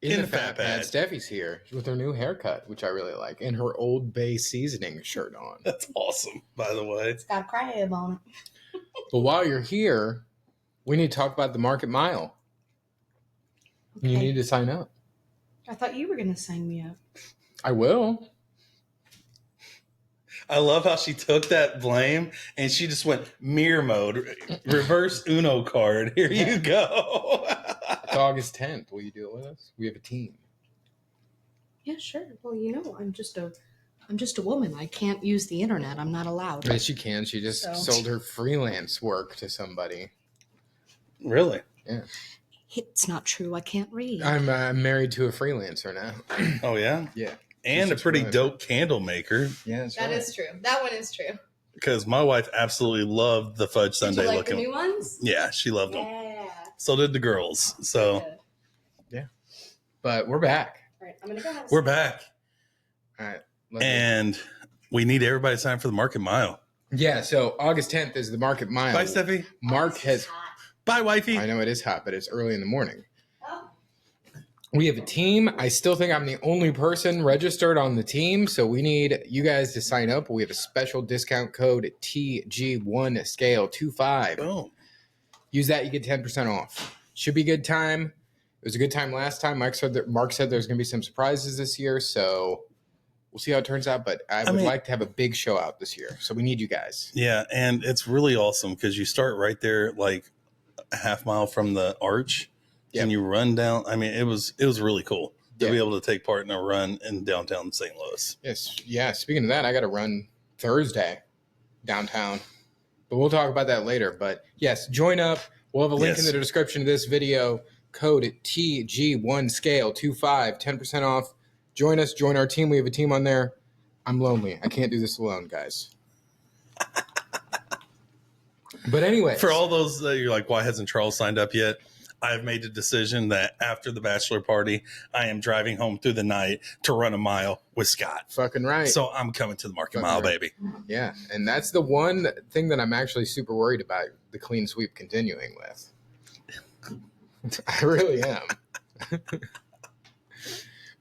In the Fat Pad, Steffi's here with her new haircut, which I really like, and her Old Bay seasoning shirt on. That's awesome, by the way. It's got a crab on it. But while you're here, we need to talk about the Market Mile. Okay. You need to sign up. I thought you were going to sign me up. I will. I love how she took that blame and she just went mirror mode, reverse Uno card. Here you go. It's August 10th. Will you do it with us? We have a team. Yeah, sure. Well, you know, I'm just a woman. I can't use the internet. I'm not allowed. Yes, she can. She just sold her freelance work to somebody. Really? Yeah. It's not true. I can't read. I'm married to a freelancer now. Oh, yeah? Yeah. And a pretty dope candle maker. Yeah, that's that right. is true. That one is true. Because my wife absolutely loved the fudge sundae Did you like looking. the new ones? Yeah, she loved them. Yeah. So did the girls. So yeah. But we're back. All right, I'm gonna go. We're back. All right. And we need everybody to sign up for the Market Mile. Yeah, so August 10th is the Market Mile. Bye, Steffi. Mark has. Bye, wifey. I know it is hot, but it's early in the morning. We have a team. I still think I'm the only person registered on the team, so we need you guys to sign up. We have a special discount code TG1Scale25. Boom. Use that, you get 10% off. Should be a good time. It was a good time last time. Mark said there's going to be some surprises this year, so we'll see how it turns out. But I would like to have a big show out this year, so we need you guys. Yeah, and it's really awesome because you start right there, like a half mile from the arch. Yep. And you run down. I mean, it was really cool to be able to take part in a run in downtown St. Louis. Yes. Yeah. Speaking of that, I got to run Thursday downtown, but we'll talk about that later. But yes, join up. We'll have a link in the description of this video. Code TG1Scale25, 10% off. Join us. Join our team. We have a team on there. I'm lonely. I can't do this alone, guys. But anyway, for all those that you're like, why hasn't Charles signed up yet? I've made a decision that after the bachelor party, I am driving home through the night to run a mile with Scott. Fucking right. So I'm coming to the Market Mile, baby. Yeah. And that's the one thing that I'm actually super worried about the clean sweep continuing with. I really am.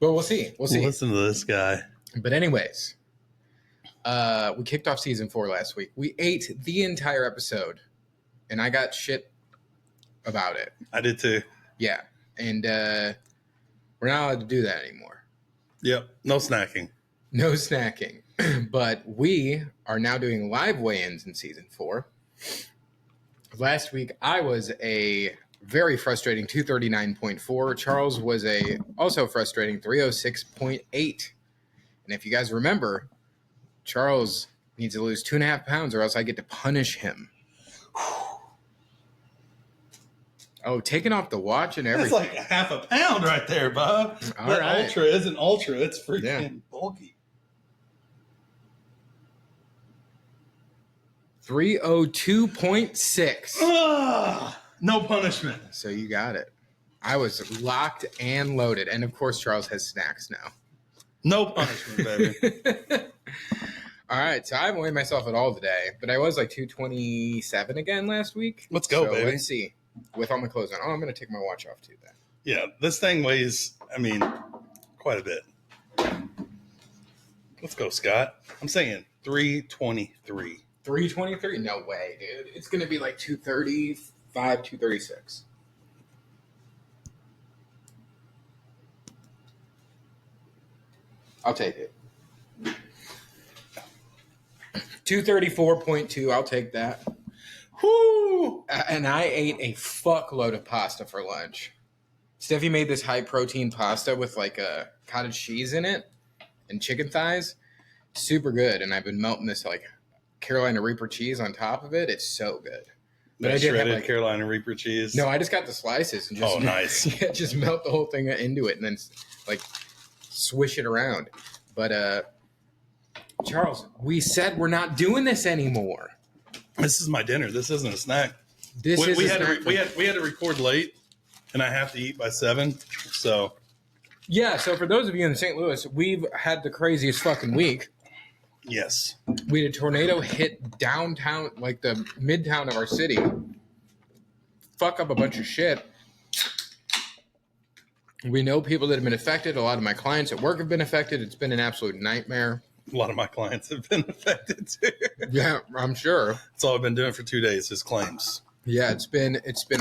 But we'll see. We'll see. Listen to this guy. But anyways, we kicked off season 4 last week. We ate the entire episode, and I got shit about it. I did too. Yeah. And we're not allowed to do that anymore. Yep. No snacking. No snacking. But we are now doing live weigh-ins in season 4. Last week, I was a very frustrating 239.4. Charles was a also frustrating 306.8. And if you guys remember, Charles needs to lose 2.5 pounds or else I get to punish him. Oh, taking off the watch and everything. That's like a half a pound right there, Bob. All that right. Ultra isn't Ultra. It's freaking bulky. 302.6. No punishment. So you got it. I was locked and loaded. And, of course, Charles has snacks now. No punishment, baby. All right. So I haven't weighed myself at all today. But I was like 227 again last week. Let's go, baby. Let's see. With all my clothes on. Oh, I'm going to take my watch off too then. Yeah, this thing weighs, quite a bit. Let's go, Scott. I'm saying 323. 323? No way, dude. It's going to be like 235, 236. I'll take it. 234.2. I'll take that. Whoo! And I ate a fuckload of pasta for lunch. Steffi made this high protein pasta with like a cottage cheese in it and chicken thighs. Super good. And I've been melting this like Carolina Reaper cheese on top of it. It's so good. But I did shredded have, Carolina Reaper cheese. No, I just got the slices and just nice. Yeah, just melt the whole thing into it and then like swish it around. But Charles, we said we're not doing this anymore. This is my dinner. This isn't a snack. We had to record late, and I have to eat by 7. So yeah. So for those of you in St. Louis, we've had the craziest fucking week. Yes. We had a tornado hit downtown, like the midtown of our city, fuck up a bunch of shit. We know people that have been affected. A lot of my clients at work have been affected. It's been an absolute nightmare. A lot of my clients have been affected too. Yeah, I'm sure. That's all I've been doing for 2 days is claims. Yeah, it's been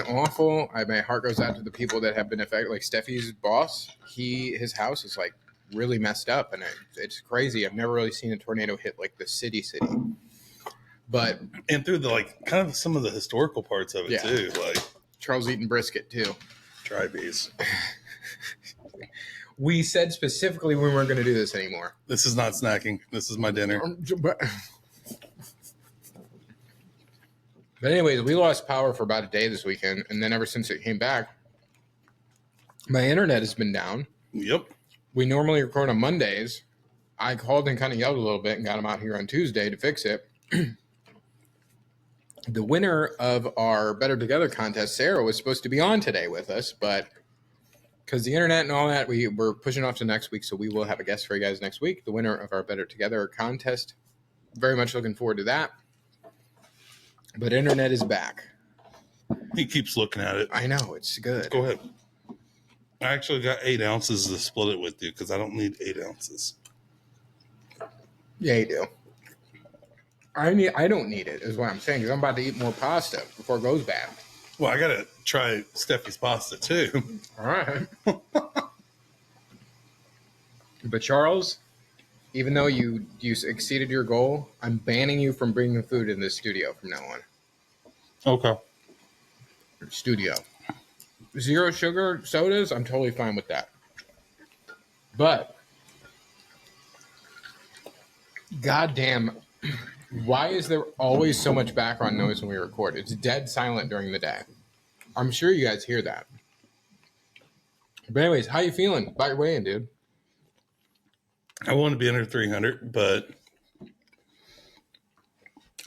awful. My heart goes out to the people that have been affected. Like Steffi's boss, his house is like really messed up, and it's crazy. I've never really seen a tornado hit like the city. But and through the like kind of some of the historical parts of it too, like Charles eating brisket too. Dry bees. We said specifically we weren't going to do this anymore. This is not snacking. This is my dinner. But anyways, we lost power for about a day this weekend, and then ever since it came back, my internet has been down. Yep. We normally record on Mondays. I called and kind of yelled a little bit and got him out here on Tuesday to fix it. The winner of our Better Together contest, Sarah, was supposed to be on today with us, but because the internet and all that, we're pushing off to next week, so we will have a guest for you guys next week. The winner of our Better Together contest. Very much looking forward to that. But internet is back. He keeps looking at it. I know, it's good. Go ahead. I actually got 8 ounces to split it with you because I don't need 8 ounces. Yeah, you do. I don't need it, is what I'm saying, because I'm about to eat more pasta before it goes bad. Well, I got to try Steffi's pasta, too. All right. But Charles, even though you exceeded your goal, I'm banning you from bringing food in this studio from now on. Okay. Studio. 0 sugar sodas, I'm totally fine with that. But, goddamn, why is there always so much background noise when we record? It's dead silent during the day. I'm sure you guys hear that. But anyways, how you feeling? By your way in, dude. I want to be under 300, but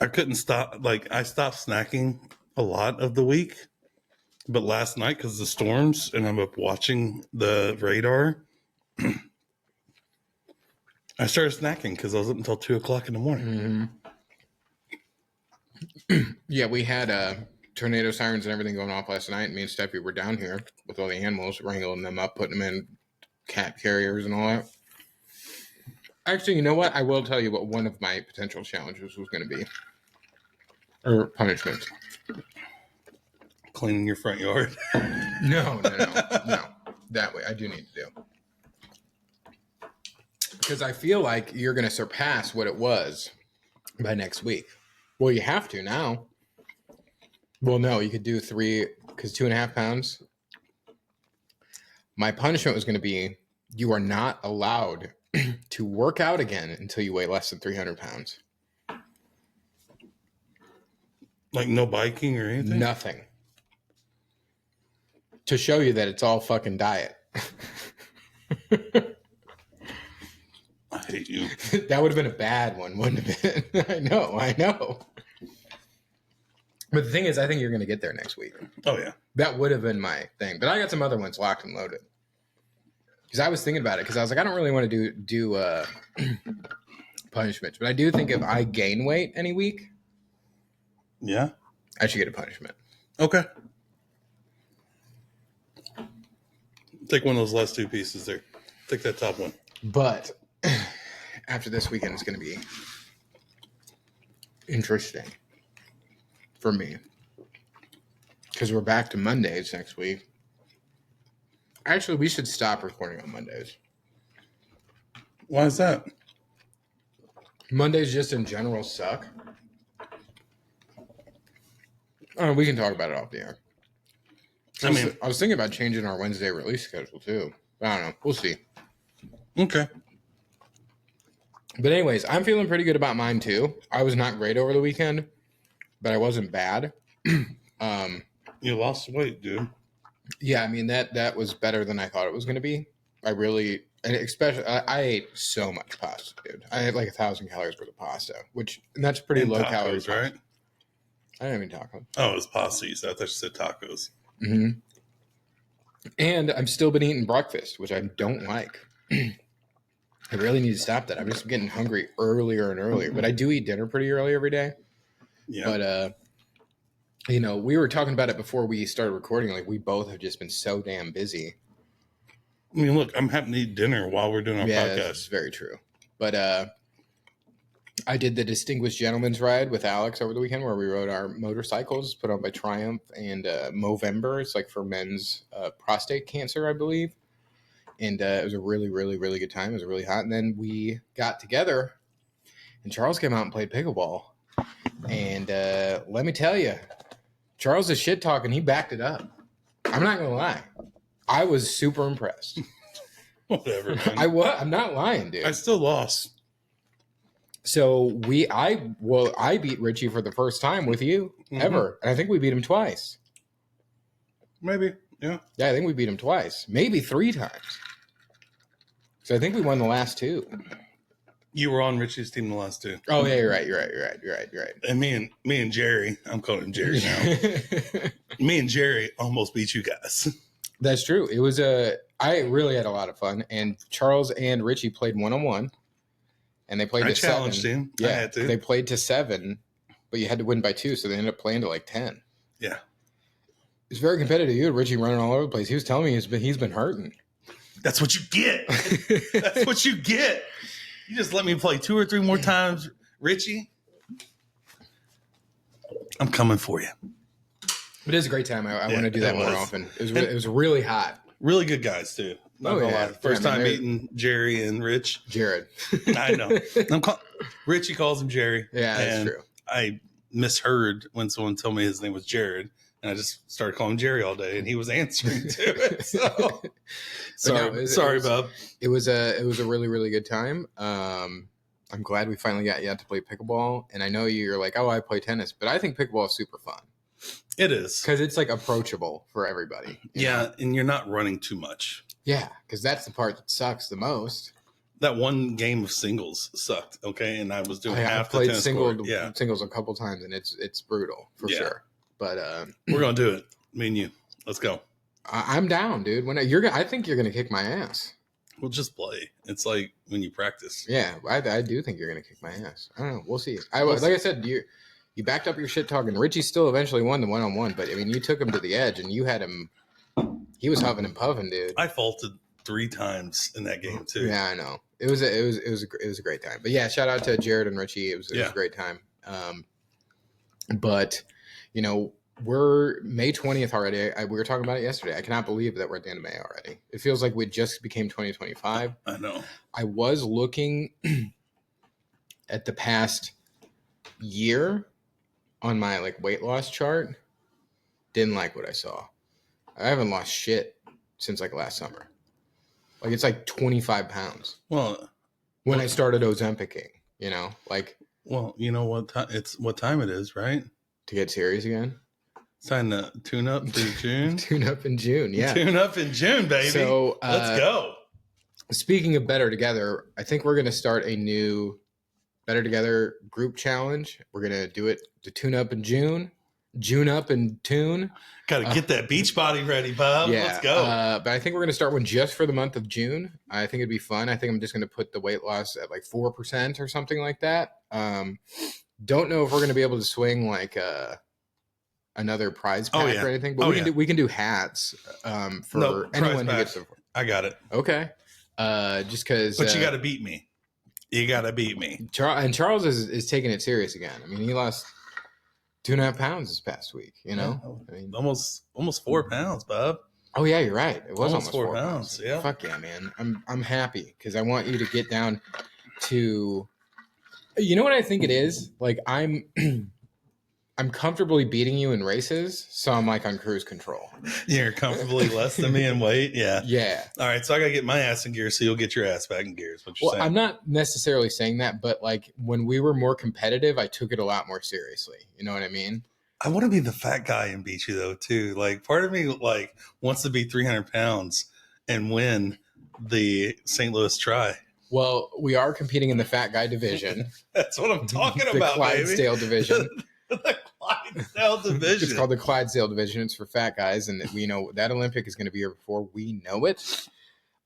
I couldn't stop. Like, I stopped snacking a lot of the week. But last night, because of the storms, and I'm up watching the radar, I started snacking because I was up until 2 o'clock in the morning. Mm-hmm. Yeah, we had tornado sirens and everything going off last night. Me and Steffi were down here with all the animals, wrangling them up, putting them in cat carriers and all that. Actually, you know what? I will tell you what one of my potential challenges was going to be. Or punishments. Cleaning your front yard. No. That way, I do need to do. Because I feel like you're going to surpass what it was by next week. Well, you have to now. Well, no, you could do 3, because 2.5 pounds. My punishment was going to be, you are not allowed to work out again until you weigh less than 300 pounds. Like no biking or anything? Nothing. To show you that it's all fucking diet. I hate you. That would have been a bad one, wouldn't it have been? I know. But the thing is, I think you're going to get there next week. Oh, yeah. That would have been my thing. But I got some other ones locked and loaded. Because I was thinking about it. Because I was like, I don't really want to do punishments. But I do think if I gain weight any week, yeah, I should get a punishment. Okay. Take one of those last 2 pieces there. Take that top one. But after this weekend, it's going to be interesting for me. Because we're back to Mondays next week. Actually, we should stop recording on Mondays. Why is that? Mondays just in general suck. We can talk about it off the air. I was thinking about changing our Wednesday release schedule too. I don't know. We'll see. Okay. But anyways, I'm feeling pretty good about mine too. I was not great over the weekend, but I wasn't bad. You lost weight, dude. Yeah, I mean that was better than I thought it was going to be. And especially I ate so much pasta, dude. I had like 1,000 calories worth of pasta, and that's pretty low calories, right? I didn't even taco. Oh, it was pasta. I thought you said tacos. Mm-hmm. And I've still been eating breakfast, which I don't like. I really need to stop that. I'm just getting hungry earlier and earlier. But I do eat dinner pretty early every day. Yeah. But, we were talking about it before we started recording. Like, we both have just been so damn busy. I mean, look, I'm having to eat dinner while we're doing our Yeah, podcast. that's very true. But I did the Distinguished Gentleman's Ride with Alex over the weekend where we rode our motorcycles put on by Triumph and Movember. It's like for men's prostate cancer, I believe. And it was a really, really, really good time. It was really hot. And then we got together and Charles came out and played pickleball. And let me tell you, Charles is shit talking. He backed it up. I'm not going to lie. I was super impressed. Whatever, man. I'm not lying, dude. I still lost. So I beat Richie for the first time with you ever. And I think we beat him twice. Maybe, yeah. Yeah, I think we beat him twice. Maybe 3 times. So I think we won the last 2. You were on Richie's team the last 2. Oh yeah, you're right. And me and Jerry, I'm calling him Jerry now. Me and Jerry almost beat you guys. That's true. It was I really had a lot of fun. And Charles and Richie played 1-on-1. And they played to 7. I challenged him. Yeah, I had to. They played to 7, but you had to win by 2, so they ended up playing to like 10. Yeah. It's very competitive. You had Richie running all over the place. He was telling me he's been hurting. That's what you get. That's what you get. You just let me play 2 or 3 more times, Richie. I'm coming for you. It is a great time. I want to do that more often. It was really hot. Really good guys too. Not gonna lie. First time meeting Jerry and Rich. Jared. I know. Richie calls him Jerry. Yeah, that's true. I misheard when someone told me his name was Jared, and I just started calling him Jerry all day, and he was answering to it. So sorry, bub. It was a really, really good time. I'm glad we finally got to play pickleball. And I know you're like, oh, I play tennis, but I think pickleball is super fun. It is. Because it's like approachable for everybody. Yeah, and you're not running too much. Yeah, because that's the part that sucks the most. That one game of singles sucked, okay? And I was doing half the tennis court. Yeah. Singles a couple times, and it's brutal for sure. But we're gonna do it, me and you. Let's go. I'm down, dude. I think you're gonna kick my ass. We'll just play. It's like when you practice. Yeah, I do think you're gonna kick my ass. I don't know. We'll see. Like I said, you backed up your shit talking. Richie still eventually won the 1-on-1, but I mean, you took him to the edge, and you had him. He was huffing and puffing, dude. I faulted 3 times in that game too. Yeah, I know. It was a great time. But yeah, shout out to Jared and Richie. It was a great time. But we're May 20th already. We were talking about it yesterday. I cannot believe that we're at the end of May already. It feels like we just became 2025. I know. I was looking at the past year on my weight loss chart. Didn't like what I saw. I haven't lost shit since last summer. It's 25 pounds. Well, when I started Ozempicing, Well, you know what time it is, right? To get serious again. It's time to tune up for June. Tune up in June, yeah. Tune up in June, baby. So let's go. Speaking of Better Together, I think we're going to start a new Better Together group challenge. We're going to do it to tune up in June. June up and tune. Got to get that beach body ready, Bob. Yeah, let's go. But I think we're going to start one just for the month of June. I think it'd be fun. I think I'm just going to put the weight loss at 4% or something like that. Don't know if we're going to be able to swing another prize pack or anything, but we can do hats for anyone who gets the. I got it. Okay. Just because. But you got to beat me. You got to beat me. And Charles is taking it serious again. I mean, he lost 2.5 pounds this past week. I mean, almost 4 pounds, Bob. Oh yeah, you're right. It was almost 4 pounds. Yeah. Fuck yeah, man. I'm happy because I want you to get down to. You know what I think it is? I'm comfortably beating you in races, so I'm on cruise control. You're comfortably less than me in weight, yeah. Yeah. All right, so I gotta get my ass in gear, so you'll get your ass back in gear. Is what you're saying. I'm not necessarily saying that, but when we were more competitive, I took it a lot more seriously. You know what I mean? I want to be the fat guy and beat you though too. Part of me wants to be 300 pounds and win the St. Louis Tri. Well, we are competing in the fat guy division. That's what I'm talking about, the Clydesdale division. The Clydesdale division. It's called the Clydesdale division. It's for fat guys, and we know that Olympic is going to be here before we know it.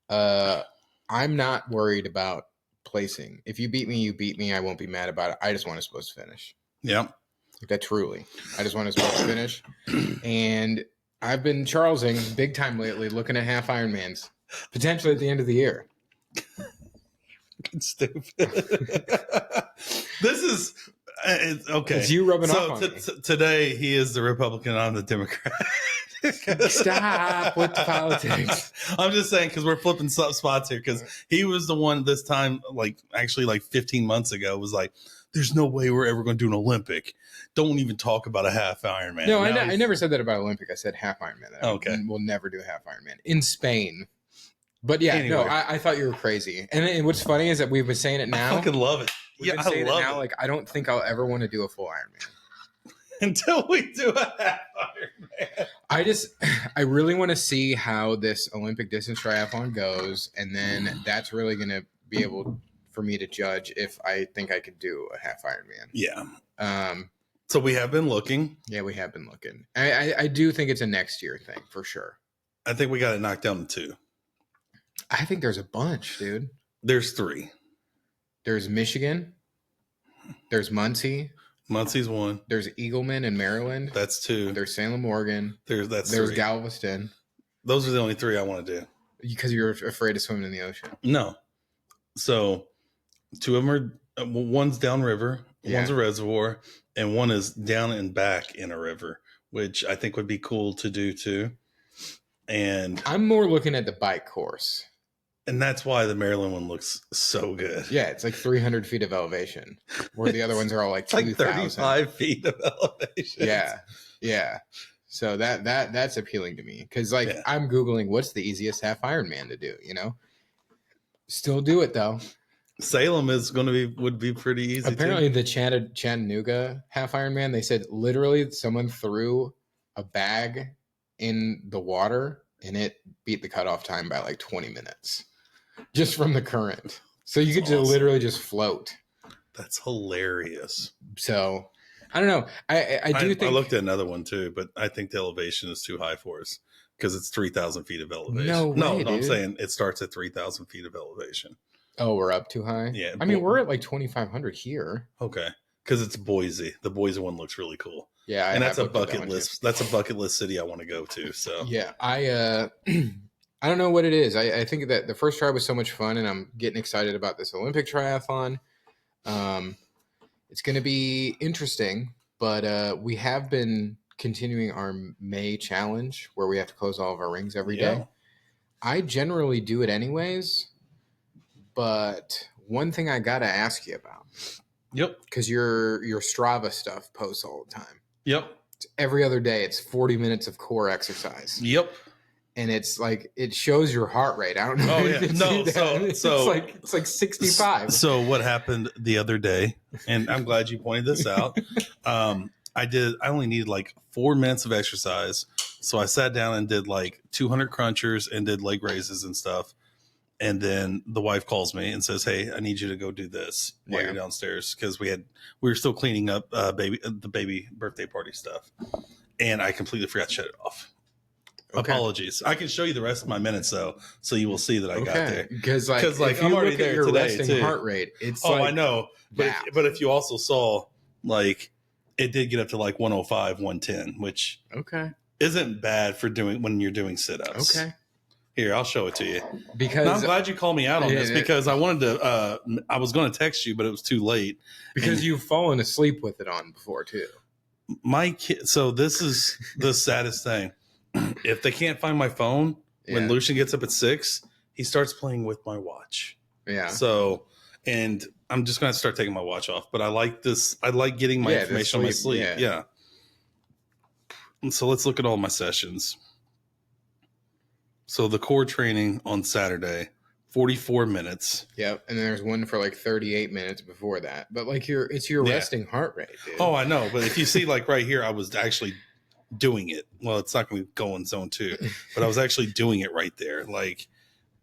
I'm not worried about placing. If you beat me, you beat me. I won't be mad about it. I just want us supposed to finish. Yeah. That truly. I just want us supposed to finish. And I've been Charlesing big time lately, looking at half Ironmans. Potentially at the end of the year. Stupid. This is okay. It's you rubbing off on me. Today he is the Republican. I'm the Democrat. Stop with the politics. I'm just saying because we're flipping spots here. Because he was the one this time, like 15 months ago, was like, "There's no way we're ever going to do an Olympic. Don't even talk about a half Ironman." No, I never said that about Olympic. I said half Ironman. Okay, we'll never do half Ironman in Spain. But yeah, anyway. No, I thought you were crazy. And what's funny is that we've been saying it now. I fucking love it. We've been saying it now. Like, I don't think I'll ever want to do a full Ironman until we do a half Ironman. I really want to see how this Olympic distance triathlon goes, and then that's really going to be able for me to judge if I think I could do a half Ironman. Yeah. So we have been looking. Yeah, we have been looking. I do think it's a next year thing for sure. I think we got it knocked down to 2. I think there's a bunch, dude. There's 3. There's Michigan. There's Muncie. Muncie's 1. There's Eagleman in Maryland. That's 2. There's Salem, Oregon. There's 3. Galveston. Those are the only 3 I want to do. Because you're afraid of swimming in the ocean. No. So 2 of them are, one's downriver, one's a reservoir, and one is down and back in a river, which I think would be cool to do too. And I'm more looking at the bike course. And that's why the Maryland one looks so good. Yeah, it's like 300 feet of elevation, where the other ones are all like 2,000. Like 35 feet of elevation. Yeah. So that's appealing to me because I'm Googling what's the easiest half Ironman to do, you know? Still do it though. Salem would be pretty easy. Apparently the Chattanooga half Ironman, they said literally someone threw a bag in the water and it beat the cutoff time by like 20 minutes just from the current. So you could just literally just float. That's hilarious. So I don't know. I think I looked at another one too, but I think the elevation is too high for us because it's 3,000 feet of elevation. No, I'm saying it starts at 3,000 feet of elevation. Oh, we're up too high? Yeah. I mean, we're at like 2,500 here. Okay. Because it's Boise. The Boise one looks really cool. Yeah. And that's a bucket list. That's a bucket list city I want to go to. So yeah, I don't know what it is. I think that the first try was so much fun and I'm getting excited about this Olympic triathlon. It's going to be interesting, but we have been continuing our May challenge where we have to close all of our rings every day. I generally do it anyways. But one thing I got to ask you about. Yep. Because your Strava stuff posts all the time. Yep. Every other day, it's 40 minutes of core exercise. Yep. And it's like, it shows your heart rate. I don't know. Oh, yeah. No, so it's like 65. So what happened the other day, and I'm glad you pointed this out. I only needed like 4 minutes of exercise. So I sat down and did like 200 crunchers and did leg raises and stuff. And then the wife calls me and says, "Hey, I need you to go do this while you're downstairs," because we were still cleaning up the baby birthday party stuff, and I completely forgot to shut it off. Okay. Apologies. I can show you the rest of my minutes though, so you will see that I got there. Because if I'm already there your today resting too. Heart rate, it's I know, but if you also saw like it did get up to like 105, 110, which isn't bad for when you're doing sit-ups. Okay. Here, I'll show it to you. Because I'm glad you called me out on this because I wanted to. I was going to text you, but it was too late. Because you've fallen asleep with it on before too. My kid. So this is the saddest thing. If they can't find my phone when Lucian gets up at 6, he starts playing with my watch. Yeah. So, and I'm just going to start taking my watch off. But I like this. I like getting my information on my sleep. Yeah. And so let's look at all my sessions. So the core training on Saturday, 44 minutes. Yep. And then there's one for like 38 minutes before that. But like it's your resting heart rate, dude. Oh, I know. But if you see like right here, I was actually doing it. Well, it's not going to go in zone 2, but I was actually doing it right there. Like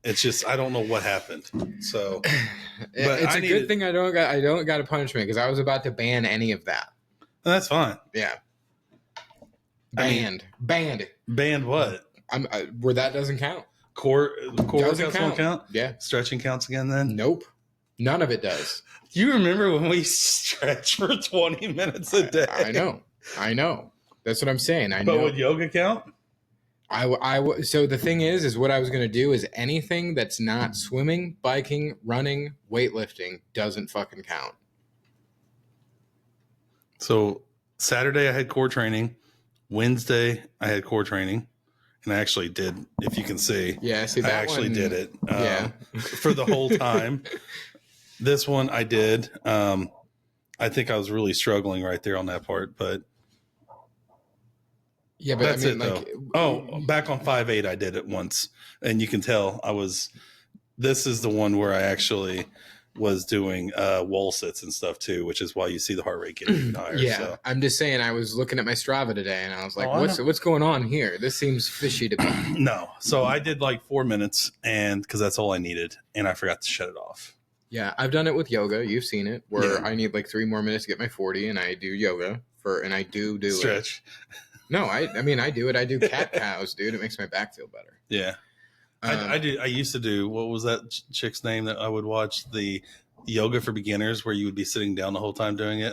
it's just, I don't know what happened. So but it's a good thing I don't got a punishment because I was about to ban any of that. That's fine. Yeah. Banned what? Where that doesn't count. Core workouts don't count? Yeah. Stretching counts again then? Nope. None of it does. Do you remember when we stretched for 20 minutes a day? I know. That's what I'm saying. But would yoga count? So the thing is what I was going to do is anything that's not swimming, biking, running, weightlifting doesn't fucking count. So Saturday I had core training. Wednesday I had core training. And I actually did, if you can see. Yeah, see I that actually one, did it for the yeah. whole time. This one I did. I think I was really struggling right there on that part, but yeah, but that's I mean, it like, though. Back on 5.8 I did it once, and you can tell this is the one where I actually was doing wall sits and stuff too, which is why you see the heart rate getting even higher. yeah, So. I'm just saying, I was looking at my Strava today and I was like, what's going on here? This seems fishy to me. No. So I did like 4 minutes, and because that's all I needed, and I forgot to shut it off. Yeah, I've done it with yoga. You've seen it, where Yeah. I need like 3 more minutes to get my 40, and I do yoga and I do Stretch. it. No, I mean, I do it. I do cat cows, dude. It makes my back feel better. Yeah. I used to do, what was that chick's name that I would watch? The yoga for beginners, where you would be sitting down the whole time doing it.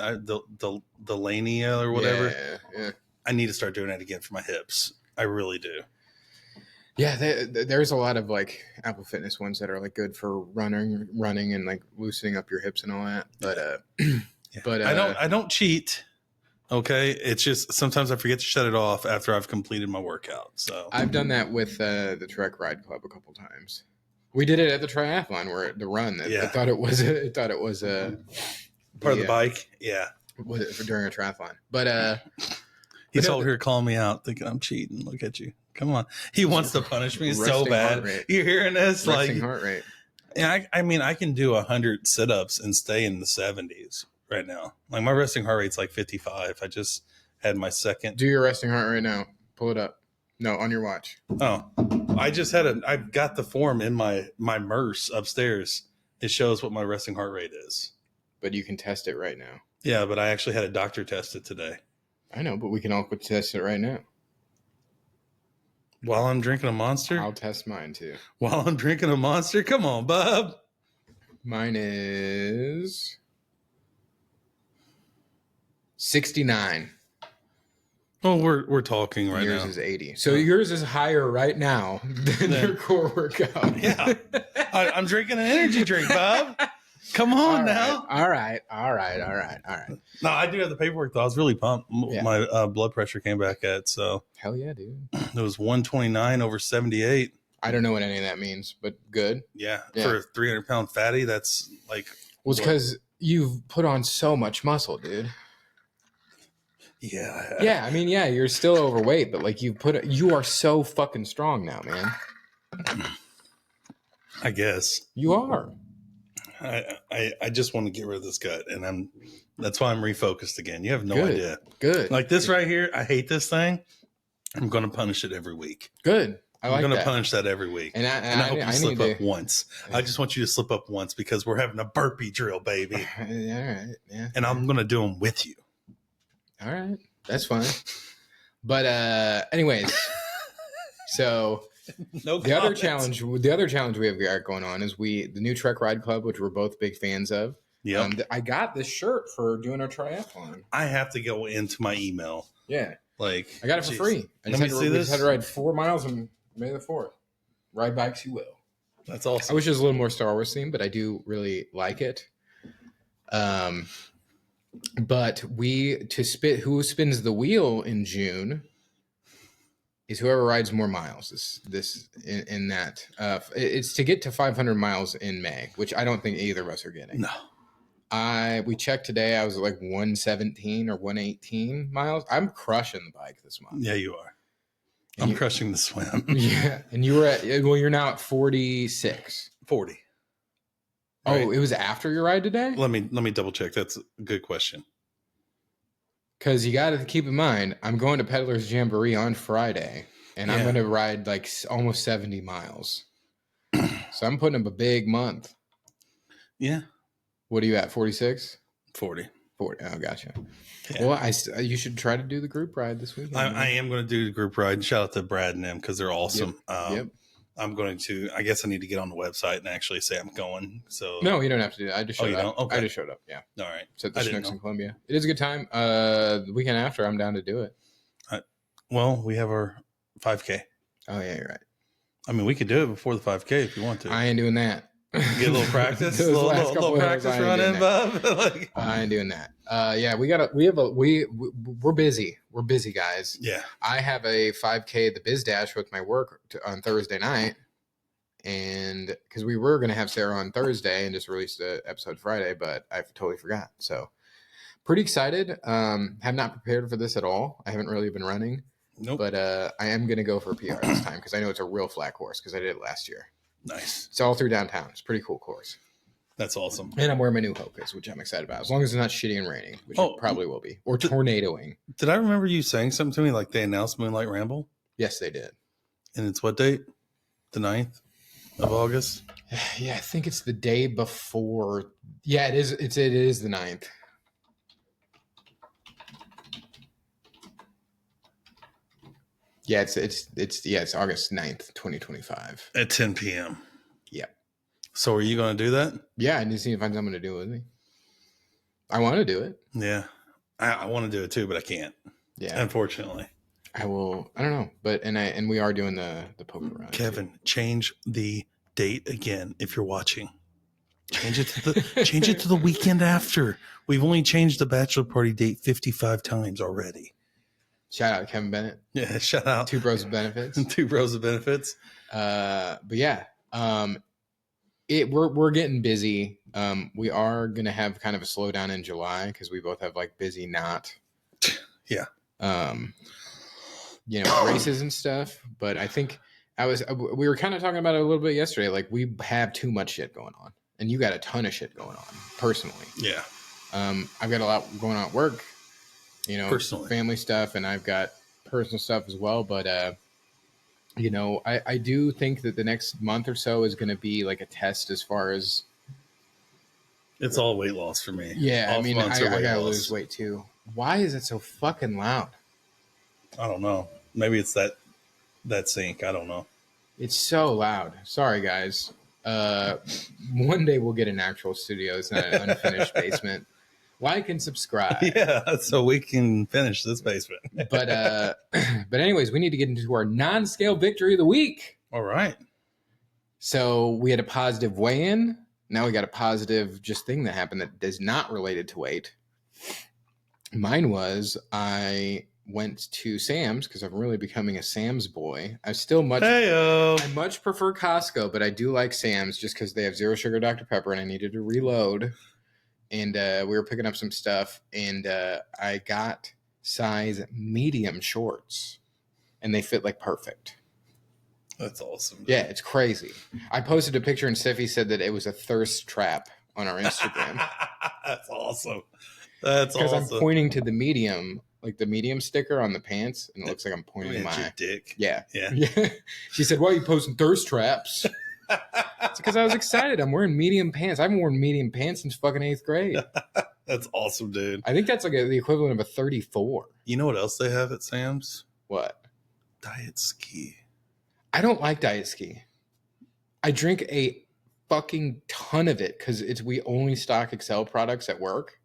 Delania or whatever. Yeah. I need to start doing that again for my hips. I really do. Yeah, there's a lot of like Apple Fitness ones that are like good for running and like loosening up your hips and all that. But yeah. But I don't cheat. Okay, it's just sometimes I forget to shut it off after I've completed my workout. So I've done that with the Trek Ride Club a couple times. We did it at the triathlon where the run. I thought it was part of the bike. Yeah, during a triathlon. But he's over here calling me out, thinking I'm cheating. Look at you. Come on. He wants to punish me so bad. You're hearing this? Resting heart rate. Yeah, I mean, I can do 100 sit-ups and stay in the 70s right now. Like my resting heart rate's like 55. I just had my second. Do your resting heart rate now. Pull it up. No, on your watch. Oh, I've got the form in my MERS upstairs. It shows what my resting heart rate is. But you can test it right now. Yeah, but I actually had a doctor test it today. I know, but we can all test it right now. While I'm drinking a Monster? I'll test mine too. While I'm drinking a Monster? Come on, bub. Mine is 69. Oh, we're talking right yours now. Yours is 80. So yours is higher right now than your core workout. Yeah. I'm drinking an energy drink, bub. Come on now. All right. No, I do have the paperwork, though. I was really pumped. Yeah. My blood pressure came back at, so. Hell yeah, dude. It was 129 over 78. I don't know what any of that means, but good. Yeah. For a 300-pound fatty, that's like. Well, it's because you've put on so much muscle, dude. Yeah. Yeah, I mean, yeah, you're still overweight, but like you are so fucking strong now, man. I guess. You are. I just want to get rid of this gut, and that's why I'm refocused again. You have no idea. Good. Like this right here, I hate this thing. I'm going to punish it every week. Good. I'm going to punish that every week. And I hope you slip up once. I just want you to slip up once because we're having a burpee drill, baby. All right. Yeah. And I'm going to do them with you. All right. That's fine. But anyways, so the other challenge we have got going on is the new Trek Ride Club, which we're both big fans of. Yeah. I got this shirt for doing our triathlon. I have to go into my email. Yeah. Like I got it for free. Let me see this. We just had to ride 4 miles on May the 4th. Ride bikes you will. That's awesome. I wish it was a little more Star Wars themed, but I do really like it. But who spins the wheel in June is whoever rides more miles. In that it's to get to 500 miles in May, which I don't think either of us are getting. No. We checked today. I was like 117 or 118 miles. I'm crushing the bike this month. Yeah, you are. I'm crushing the swim. Yeah, and you were you're now at 46. 40. Right? Oh, it was after your ride today? Let me double check. That's a good question. Because you got to keep in mind, I'm going to Peddler's Jamboree on Friday, and I'm going to ride like almost 70 miles. So I'm putting up a big month. Yeah. What are you at, 46? 40. Oh, gotcha. Yeah. Well, you should try to do the group ride this weekend. I am going to do the group ride. Shout out to Brad and them because they're awesome. Yep. I'm going to. I guess I need to get on the website and actually say I'm going. So no, you don't have to do that. I just showed up. Don't? Okay. I just showed up. Yeah. All right. So at the Schnucks in Columbia. It is a good time. The weekend after, I'm down to do it. Well, we have our 5K. Oh yeah, you're right. I mean, we could do it before the 5K if you want to. I ain't doing that. Get a little practice, Those last couple little of practice hills, I ain't run doing in, that. Bob. Like, I ain't doing that. Yeah, we're busy. We're busy, guys. yeah, I have a 5K at the Biz Dash with my work on Thursday night, and because we were gonna have Sarah on Thursday and just release the episode Friday, but I totally forgot. So pretty excited. Have not prepared for this at all. I haven't really been running, nope. but I am gonna go for a PR this time because I know it's a real flat course because I did it last year. Nice. It's all through downtown. It's a pretty cool course. That's awesome. And I'm wearing my new Hokas, which I'm excited about. As long as it's not shitty and raining, which it probably will be. Or tornadoing. Did I remember you saying something to me like they announced Moonlight Ramble? Yes, they did. And it's what date? The 9th of August? Yeah, I think it's the day before. Yeah, it is. It is the 9th. Yeah, it's August 9th, 2025. At 10 p.m. Yeah. So are you going to do that? Yeah, I just need to find someone to do it with me. I want to do it. Yeah. I want to do it too, but I can't. Yeah. Unfortunately. I will. I don't know. But and we are doing the poker run. Kevin, change the date again if you're watching. Change it to the weekend after. We've only changed the bachelor party date 55 times already. Shout out Kevin Bennett. Yeah, shout out. Two Bros of Benefits. Two Bros of Benefits. But yeah, we're getting busy. We are gonna have kind of a slowdown in July because we both have like busy yeah. Races and stuff. But I think we were kind of talking about it a little bit yesterday. Like we have too much shit going on, and you got a ton of shit going on personally. Yeah. I've got a lot going on at work. Personally. Family stuff, and I've got personal stuff as well. But I do think that the next month or so is going to be like a test as far as it's all weight loss for me. Yeah, I mean, I gotta lose weight too. Why is it so fucking loud? I don't know. Maybe it's that sink. I don't know. It's so loud. Sorry, guys. One day we'll get an actual studio. It's not an unfinished basement. Like and subscribe. Yeah, so we can finish this basement. But anyways, we need to get into our non-scale victory of the week. All right. So we had a positive weigh-in. Now we got a positive just thing that happened that is not related to weight. Mine was I went to Sam's because I'm really becoming a Sam's boy. I much prefer Costco, but I do like Sam's just because they have zero sugar Dr. Pepper and I needed to reload. And we were picking up some stuff, and I got size medium shorts, and they fit like perfect. That's awesome. Yeah, it's crazy. I posted a picture, and Steffi said that it was a thirst trap on our Instagram. That's awesome. That's awesome. Because I'm pointing to the medium, like the medium sticker on the pants, and it looks like I'm pointing to my dick. Yeah. Yeah. She said, "Why are you posting thirst traps?" It's because I was excited. I'm wearing medium pants. I haven't worn medium pants since fucking 8th grade. That's awesome, dude. I think that's like the equivalent of a 34. You know what else they have at Sam's? What? Diet Ski. I don't like Diet Ski. I drink a fucking ton of it because we only stock Excel products at work.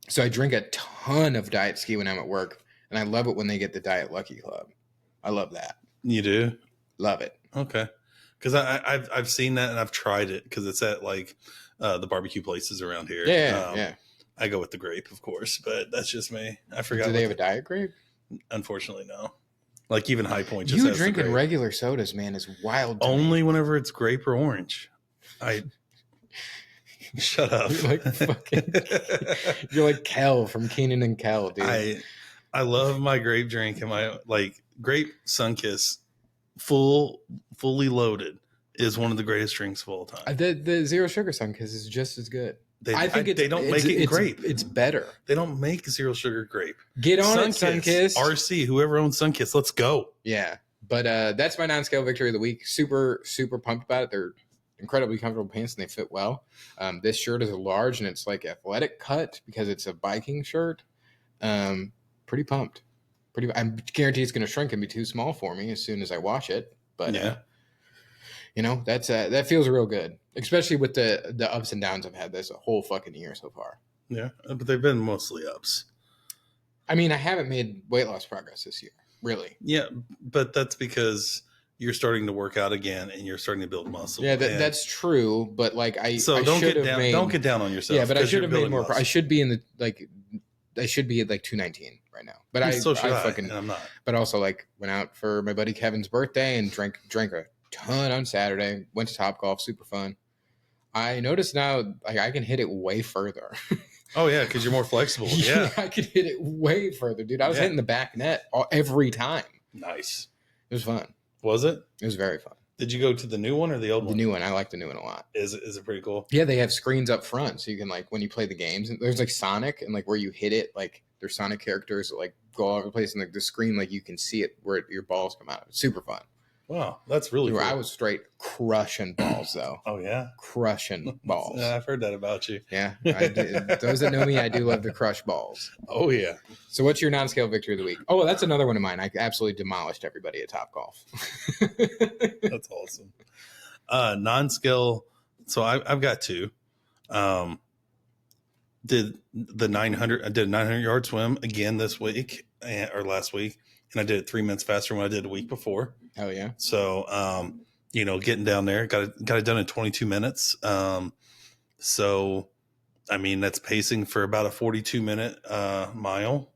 So I drink a ton of Diet Ski when I'm at work, and I love it when they get the Diet Lucky Club. I love that. You do? Love it. Okay. Because I've seen that and I've tried it because it's at like the barbecue places around here. Yeah. I go with the grape, of course, but that's just me. I forgot. Do they have a diet grape? Unfortunately, no. Like even High Point just has drinking the grape. regular sodas, man, is wild. Only whenever it's grape or orange. Shut up. You're like Kel from Kenan and Kel, dude. I love my grape drink and my grape Sunkiss. Fully loaded is one of the greatest drinks of all time. The zero sugar Sunkiss is just as good. I think they don't make it grape. It's better. They don't make zero sugar grape. Get on Sunkiss. RC, whoever owns Sunkiss, let's go. Yeah, but that's my non-scale victory of the week. Super, super pumped about it. They're incredibly comfortable pants and they fit well. This shirt is a large and it's like athletic cut because it's a biking shirt. Pretty pumped. I guarantee it's going to shrink and be too small for me as soon as I wash it. But yeah, that's that feels real good, especially with the ups and downs I've had this whole fucking year so far. Yeah, but they've been mostly ups. I mean, I haven't made weight loss progress this year. Really. Yeah, but that's because you're starting to work out again and you're starting to build muscle. Yeah, And that's true. But like so I don't should get have down. made. Don't get down on yourself. Yeah, but I should have made more. Muscle. I should be in the like. I should be at like 219 right now. But I fucking. And I'm not. But also like went out for my buddy Kevin's birthday and drank a ton on Saturday. Went to Topgolf, super fun. I noticed now like I can hit it way further. Oh yeah, because you're more flexible. Yeah, I could hit it way further, dude. I was hitting the back net every time. Nice. It was fun. Was it? It was very fun. Did you go to the new one or the old one? The new one. I like the new one a lot. Is it pretty cool? Yeah, they have screens up front, so you can like when you play the games. And there's like Sonic, and like where you hit it, like there's Sonic characters that like go all over the place, and like the screen, like you can see it where your balls come out. It's super fun. Wow, that's really Dude, cool. I was straight crushing balls though. Oh yeah, crushing balls. Yeah, I've heard that about you. Yeah, those that know me, I do love to crush balls. Oh yeah. So what's your non-scale victory of the week? Oh, that's another one of mine. I absolutely demolished everybody at Topgolf. That's awesome. Non-scale. So I've got two. Did the 900? I did a 900-yard swim again this week or last week, and I did it 3 minutes faster than what I did a week before. Oh yeah. So getting down there, got it done in 22 minutes. So I mean that's pacing for about a 42-minute mile.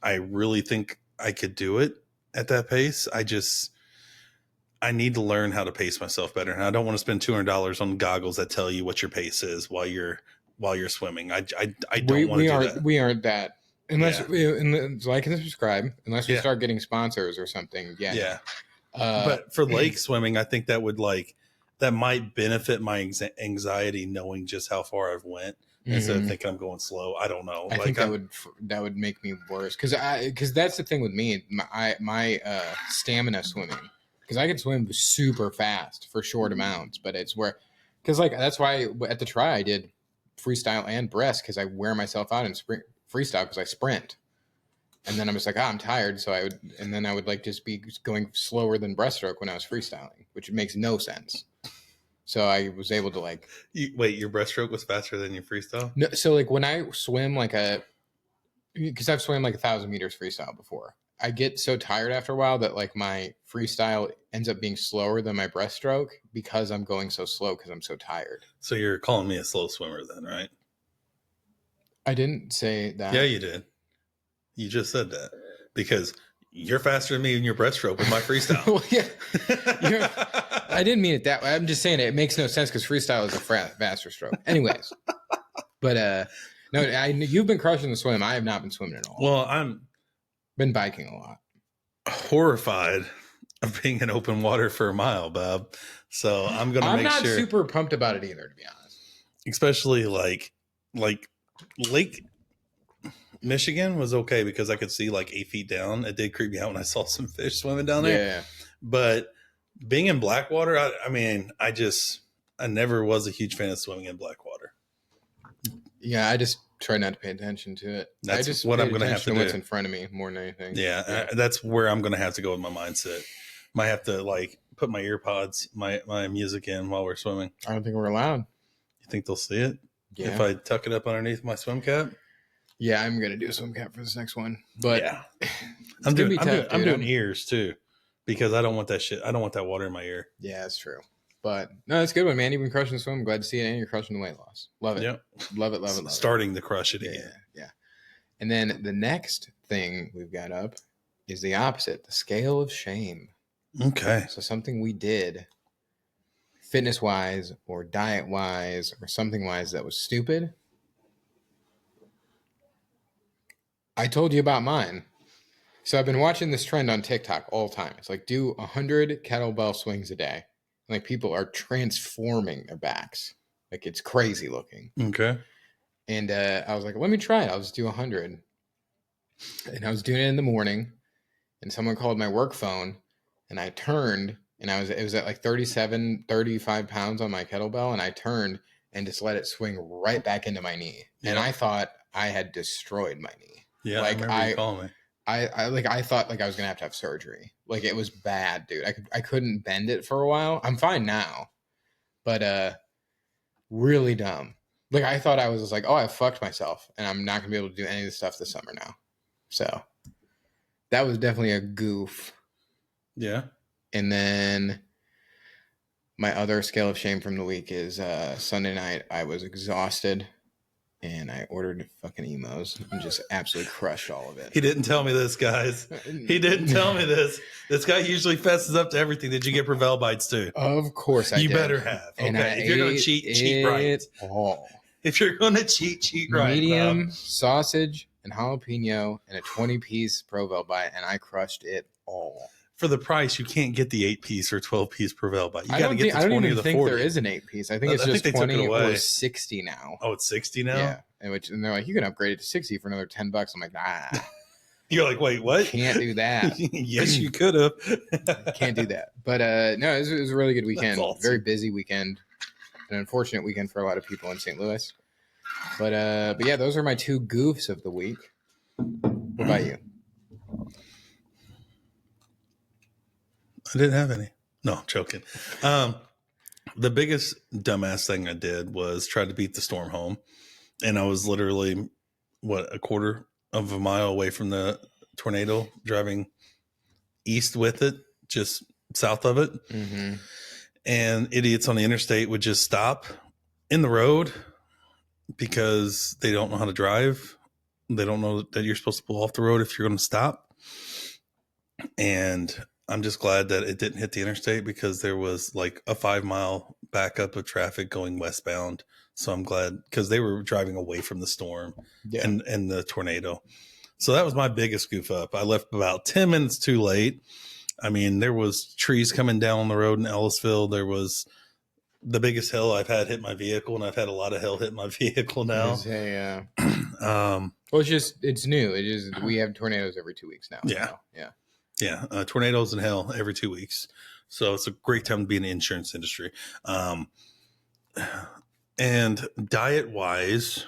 I really think I could do it at that pace. I need to learn how to pace myself better, and I don't want to spend $200 on goggles that tell you what your pace is while you're swimming. I don't want to do that. We aren't that unless like and subscribe. Unless we start getting sponsors or something. Yeah. Yeah. But for lake swimming, I think that might benefit my anxiety knowing just how far I've went instead of thinking I'm going slow. I don't know. I think that would make me worse because that's the thing with me. My stamina swimming. Because I can swim super fast for short amounts, but it's where, because like that's why at the try I did freestyle and breast because I wear myself out in freestyle because I sprint, and then I'm just like I'm tired, so I would like just be going slower than breaststroke when I was freestyling, which makes no sense. So I was able to like wait, your breaststroke was faster than your freestyle? No, so like when I swim because I've swam like 1,000 meters freestyle before. I get so tired after a while that like my freestyle ends up being slower than my breaststroke because I'm going so slow because I'm so tired. So you're calling me a slow swimmer then, right? I didn't say that. Yeah, you did. You just said that because you're faster than me in your breaststroke with my freestyle. Well, yeah, I didn't mean it that way. I'm just saying it makes no sense because freestyle is a faster stroke. Anyways, but no, you've been crushing the swim. I have not been swimming at all. Well, I'm been biking a lot. Horrified of being in open water for a mile, Bob. So I'm going to make sure. I'm not super pumped about it either, to be honest. Especially like Lake Michigan was okay because I could see like 8 feet down. It did creep me out when I saw some fish swimming down there. Yeah. But being in Blackwater, I never was a huge fan of swimming in Blackwater. Yeah, I just try not to pay attention to it. That's I just what I'm going to have to do. What's in front of me more than anything. Yeah, that's where I'm going to have to go with my mindset. Might have to like put my earpods, my music in while we're swimming. I don't think we're allowed. You think they'll see it? Yeah. If I tuck it up underneath my swim cap? Yeah, I'm going to do a swim cap for this next one. But yeah. I'm doing ears too because I don't want that shit. I don't want that water in my ear. Yeah, that's true. But no, it's a good one, man. You've been crushing the swim. I'm glad to see it. And you're crushing the weight loss. Love it. Yep. Love it. Starting to crush it again. Yeah. And then the next thing we've got up is the opposite, the scale of shame. Okay. So something we did fitness-wise or diet-wise or something-wise that was stupid. I told you about mine. So I've been watching this trend on TikTok all the time. It's like do 100 kettlebell swings a day. Like people are transforming their backs. Like it's crazy looking. Okay. And I was like, let me try it. I'll just do 100. And I was doing it in the morning and someone called my work phone and I turned and it was at like 35 pounds on my kettlebell. And I turned and just let it swing right back into my knee. Yeah. And I thought I had destroyed my knee. Yeah. Like I remember you calling me. I thought like I was going to have surgery. Like it was bad, dude. I couldn't bend it for a while. I'm fine now, but really dumb. Like I thought I was just like, oh, I fucked myself and I'm not going to be able to do any of this stuff this summer now. So that was definitely a goof. Yeah. And then my other scale of shame from the week is Sunday night. I was exhausted and I ordered fucking emos and just absolutely crushed all of it. He didn't tell me this, guys. He didn't tell me this. This guy usually fesses up to everything. Did you get Prevail Bites too? Of course I did. You better have. Okay. And if you're going to cheat right. All. If you're going to cheat right. Medium bro. sausage and jalapeno and a 20-piece Prevail Bite, and I crushed it all. For the price, you can't get the 8-piece or 12-piece Prevail Bite. You I got to get the 20 or the 40. I don't even think there is an 8-piece. I think it's just 20 or 60 now. Oh, it's 60 now? Yeah. And they're like, you can upgrade it to 60 for another $10. I'm like, nah. You're like, wait, what? Can't do that. Yes, you could have. Can't do that. But no, it was a really good weekend. Awesome. Very busy weekend. An unfortunate weekend for a lot of people in St. Louis. But yeah, those are my 2 goofs of the week. What about you? I didn't have any. No, I'm joking. The biggest dumbass thing I did was try to beat the storm home. And I was literally, a quarter of a mile away from the tornado, driving east with it, just south of it. Mm-hmm. And idiots on the interstate would just stop in the road because they don't know how to drive. They don't know that you're supposed to pull off the road if you're going to stop. And I'm just glad that it didn't hit the interstate because there was like a 5-mile backup of traffic going westbound. So I'm glad because they were driving away from the storm and the tornado. So that was my biggest goof up. I left about 10 minutes too late. I mean, there was trees coming down on the road in Ellisville. There was the biggest hill I've had hit my vehicle, and I've had a lot of hell hit my vehicle now. Well, it's new. It is. We have tornadoes every 2 weeks now. Yeah. So, yeah. Tornadoes and hell every 2 weeks. So it's a great time to be in the insurance industry. And diet wise,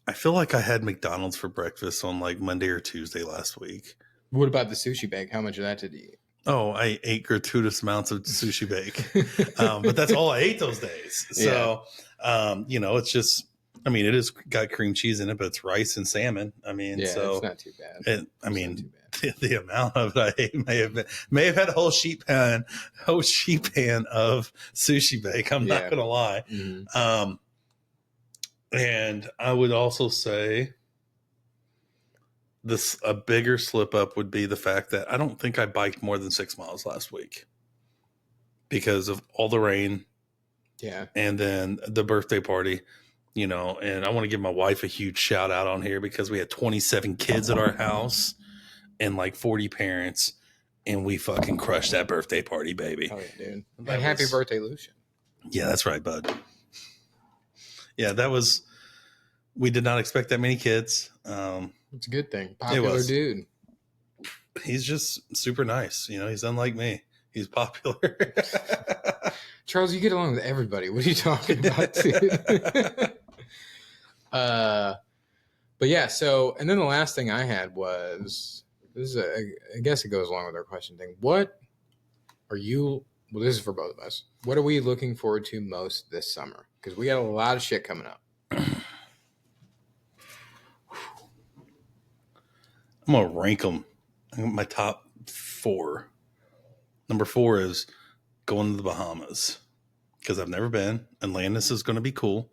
I feel like I had McDonald's for breakfast on like Monday or Tuesday last week. What about the sushi bag? How much of that did you eat? Oh, I ate gratuitous amounts of sushi bake. But that's all I ate those days. So, it's just, I mean, it has got cream cheese in it, but it's rice and salmon. I mean, so it's not too bad. The amount of it I ate may have had a whole sheet pan of sushi bake. I'm not going to lie. Mm-hmm. And I would also say a bigger slip up would be the fact that I don't think I biked more than 6 miles last week because of all the rain. Yeah. And then the birthday party, and I want to give my wife a huge shout out on here because we had 27 kids at our house and like 40 parents, and we fucking crushed that birthday party, baby. Oh yeah, dude. And happy birthday, Lucian. Yeah, that's right, bud. Yeah, we did not expect that many kids. It's a good thing. Popular dude. He's just super nice. He's unlike me. He's popular. Charles, you get along with everybody. What are you talking about, dude? But yeah, so, and then the last thing I had was, I guess it goes along with our question thing. What are you, well, this is for both of us. What are we looking forward to most this summer? Because we got a lot of shit coming up. I'm going to rank them. My top 4. Number 4 is going to the Bahamas because I've never been. Atlantis is going to be cool.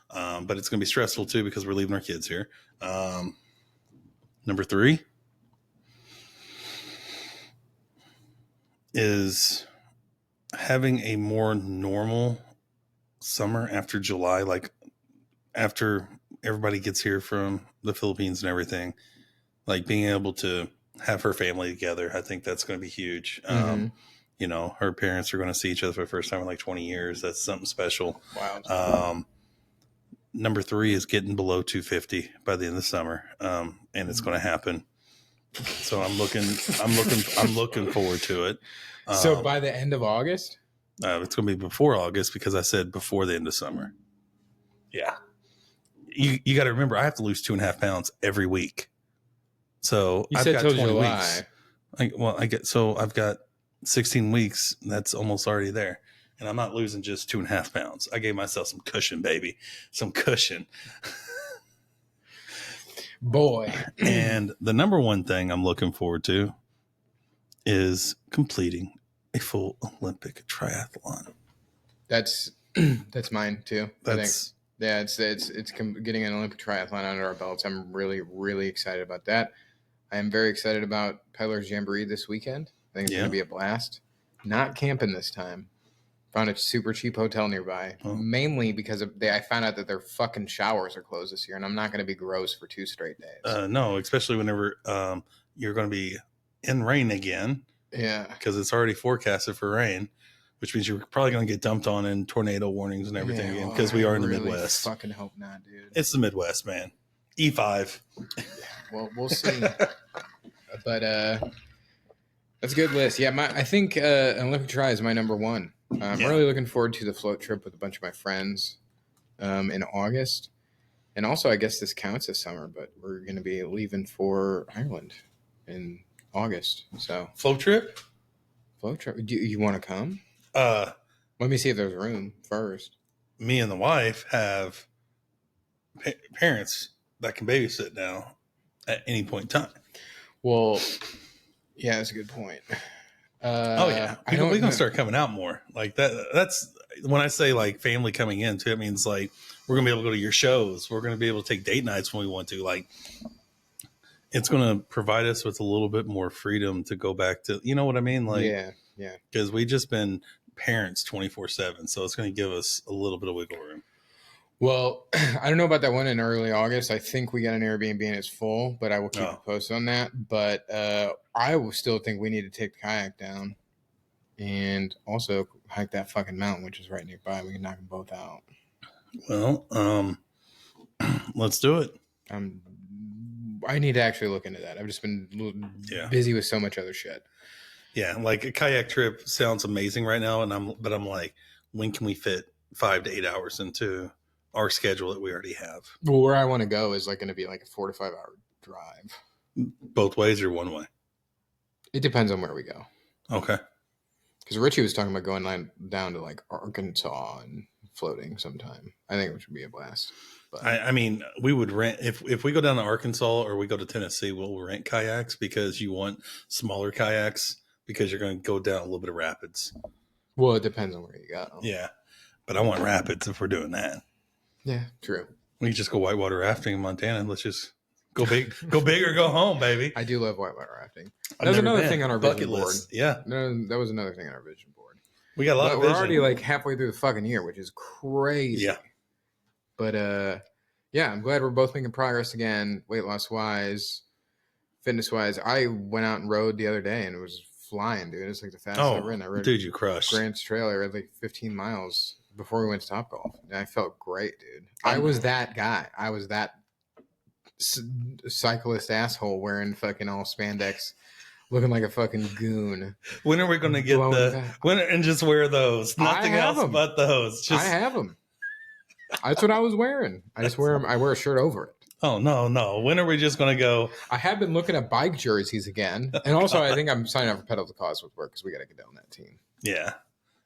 But it's going to be stressful too because we're leaving our kids here. Number 3 is having a more normal summer after July, like after everybody gets here from the Philippines and everything, like being able to have her family together. I think that's going to be huge. Mm-hmm. Her parents are going to see each other for the first time in like 20 years. That's something special. Wow. Number 3 is getting below 250 by the end of the summer. And it's going to happen. So I'm looking forward to it. So by the end of August? It's going to be before August because I said before the end of summer. Yeah. You got to remember, I have to lose 2.5 pounds every week. So you I've said got till 20 July. weeks. I've got 16 weeks. That's almost already there. And I'm not losing just 2.5 pounds. I gave myself some cushion, baby. Some cushion. Boy. And the number one thing I'm looking forward to is completing a full Olympic triathlon. That's mine too. I think. Yeah, it's getting an Olympic triathlon under our belts. I'm really, really excited about that. I am very excited about Peddler's Jamboree this weekend. I think it's going to be a blast. Not camping this time. Found a super cheap hotel nearby, mainly because I found out that their fucking showers are closed this year, and I'm not going to be gross for 2 straight days. No, especially whenever you're going to be in rain again. Yeah. Because it's already forecasted for rain, which means you're probably going to get dumped on in tornado warnings and everything again because we are in the Midwest. Fucking hope not, dude. It's the Midwest, man. E5. Well, we'll see. But that's a good list. Yeah, I think Olympic Tri is my number one. I'm really looking forward to the float trip with a bunch of my friends in August. And also, I guess this counts as summer, but we're going to be leaving for Ireland in August. So float trip? Float trip. Do you want to come? Let me see if there's room first. Me and the wife have parents that can babysit now at any point in time. Well, yeah, that's a good point. We're going to start coming out more. Like that's when I say like family coming in too, it means like we're going to be able to go to your shows. We're going to be able to take date nights when we want to. Like it's going to provide us with a little bit more freedom to go back to, you know what I mean? Like, yeah. Because we just been parents 24/7. So it's going to give us a little bit of wiggle room. Well, I don't know about that one in early August. I think we got an Airbnb and it's full, but I will keep you posted on that. But I will still think we need to take the kayak down and also hike that fucking mountain, which is right nearby. We can knock them both out. Well, let's do it. I need to actually look into that. I've just been busy with so much other shit. Yeah, like a kayak trip sounds amazing right now, but I'm like, when can we fit 5 to 8 hours into our schedule that we already have? Well, where I want to go is like going to be like a 4 to 5 hour drive. Both ways or one way? It depends on where we go. Okay. Because Richie was talking about going down to like Arkansas and floating sometime. I think it should be a blast. But I mean, we would rent if we go down to Arkansas or we go to Tennessee, we'll rent kayaks because you want smaller kayaks because you're going to go down a little bit of rapids. Well, it depends on where you go. Yeah, but I want rapids if we're doing that. Yeah, true. We can just go whitewater rafting in Montana. Let's just go big or go home, baby. I do love whitewater rafting. That was another thing on our bucket vision board. list. Yeah, no, that was another thing on our vision board. We got a lot of vision. We're already like halfway through the fucking year, which is crazy. Yeah. But yeah, I'm glad we're both making progress again, weight loss wise, fitness wise. I went out and rode the other day and it was flying, dude. It's like the fastest I've ridden. I rode dude, you crushed. Grant's trailer at like 15 miles before we went to Topgolf. And I felt great, dude. I was that guy. I was that cyclist asshole wearing fucking all spandex, looking like a fucking goon. When are we going to get and just wear those? Nothing else but those. I have them. That's what I was wearing. I just wear them. I wear a shirt over it. Oh, no. When are we just going to go? I have been looking at bike jerseys again. And also, I think I'm signing up for Pedal to Cause with work because we got to get down that team. Yeah.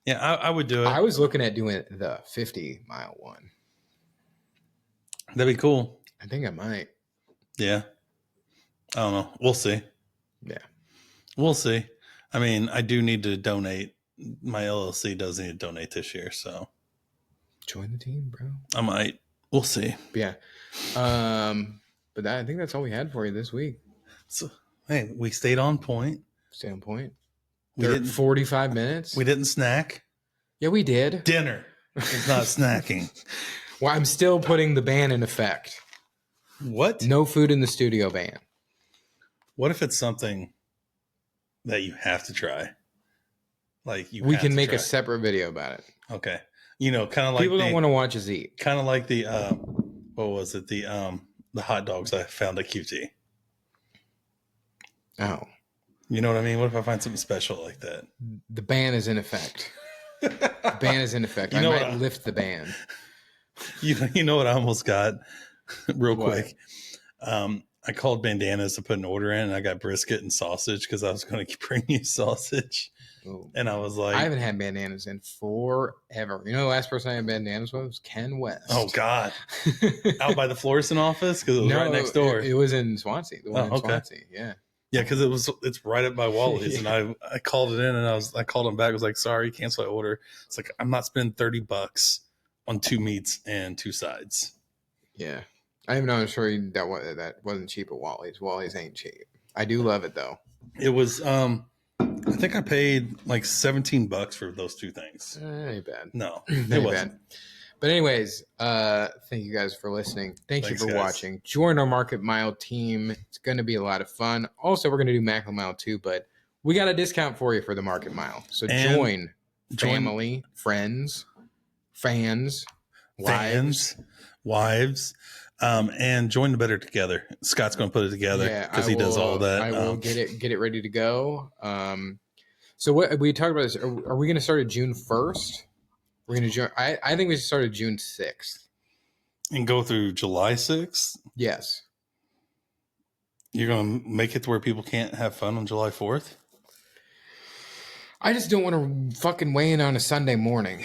Yeah, I would do it. I was looking at doing the 50-mile one. That'd be cool. I think I might. Yeah. I don't know. We'll see. Yeah. We'll see. I mean, I do need to donate. My LLC does need to donate this year, so. Join the team, bro. I might. We'll see. But yeah. But I think that's all we had for you this week. So, hey, we stayed on point. Stay on point. We didn't 45 minutes. We didn't snack. Yeah, we did. Dinner. It's not snacking. Well, I'm still putting the ban in effect. What? No food in the studio ban. What if it's something that you have to try? Like we can make a separate video about it. Okay. You know, kind of like people don't want to watch us eat. Kind of like the what was it? The hot dogs I found at QT. Oh. You know what I mean? What if I find something special like that? The ban is in effect. The ban is in effect. I might lift the ban. You know what I almost got real quick? I called Bandanas to put an order in, and I got brisket and sausage because I was going to bring you sausage. Ooh. And I was I like, haven't had bandanas in forever. You know, the last person I had bandanas with was Ken West. oh God, out by the florist office because it was right next door. It was in Swansea. The one in okay. Swansea. Yeah. Yeah, because it's right up by Wally's, Yeah. and I called it in, and I called him back. I was like, sorry, cancel my order. It's like I'm not spending $30 on 2 meats and 2 sides. Yeah. I even know I'm sure that wasn't cheap at Wally's. Wally's ain't cheap. I do love it though. It was I think I paid like $17 for those 2 things. Ain't bad. No, Ain't it wasn't. bad. But anyways, thank you guys for listening. Thanks you for guys. watching. Join our Market Mile team. It's going to be a lot of fun. Also, we're going to do Macklin Mile too, but we got a discount for you for the Market Mile. So join family, friends, fans, wives, and join the Better Together. Scott's going to put it together because he does all that. I will get it ready to go. So what we talked about this? Are we going to start at June 1st? We're going to join. I think we should start at June 6th. And go through July 6th? Yes. You're going to make it to where people can't have fun on July 4th? I just don't want to fucking weigh in on a Sunday morning.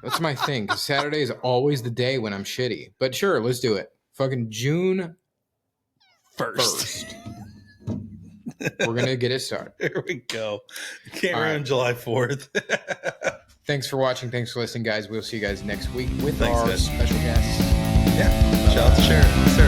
That's my thing. 'Cause Saturday is always the day when I'm shitty. But sure, let's do it. Fucking June 1st. We're going to get it started. There we go. Can't run July 4th. Thanks for watching. Thanks for listening, guys. We'll see you guys next week with Thanks, our guys. special guests. Yeah. Shout out to Sarah.